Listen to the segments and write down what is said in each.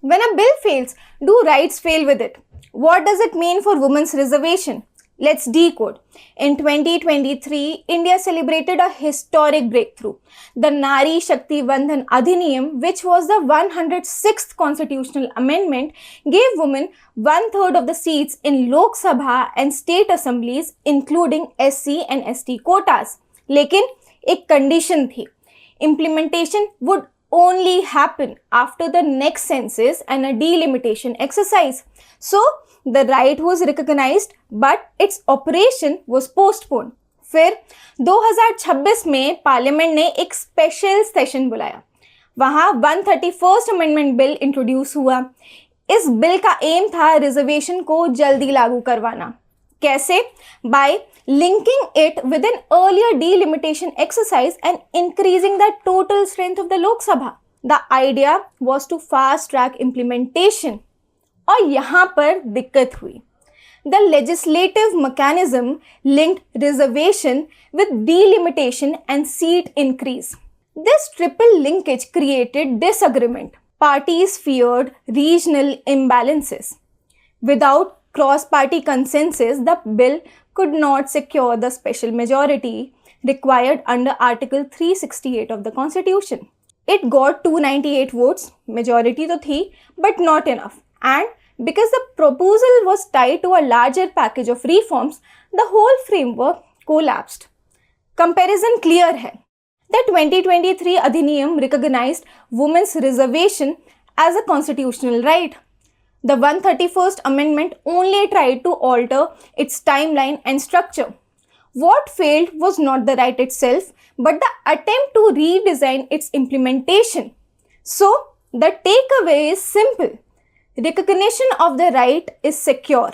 When a bill fails, do rights fail with it? What does it mean for women's reservation? Let's decode. In 2023, India celebrated a historic breakthrough. The Nari Shakti Vandan Adhiniyam, which was the 106th constitutional amendment, gave women one-third of the seats in Lok Sabha and state assemblies, including SC and ST quotas. लेकिन एक condition थी. Implementation would only happen after the next census and a delimitation exercise. So, the right was recognized, but its operation was postponed. फिर 2026 में parliament ने एक special session बुलाया. वहाँ 131st amendment bill introduce हुआ. इस बिल का एम था रिजर्वेशन को जल्दी लागू करवाना. कैसे? By linking it with an earlier delimitation exercise and increasing the total strength of the Lok Sabha. The idea was to fast track implementation. और यहाँ पर दिक्कत हुई. The legislative mechanism linked reservation with delimitation and seat increase. This triple linkage created disagreement. Parties feared regional imbalances. Without cross-party consensus, the bill could not secure the special majority required under Article 368 of the Constitution. It got 298 votes, majority तो थी, but not enough. And because the proposal was tied to a larger package of reforms, the whole framework collapsed. Comparison clear है. The 2023 Adhiniyam recognized women's reservation as a constitutional right. The 131st Amendment only tried to alter its timeline and structure. What failed was not the right itself, but the attempt to redesign its implementation. So, the takeaway is simple. Recognition of the right is secure.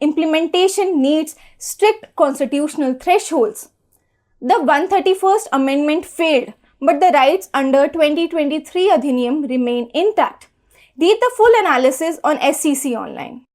Implementation needs strict constitutional thresholds. The 131st Amendment failed, but the rights under 2023 Adhiniyam remain intact. Read the full analysis on SCC online.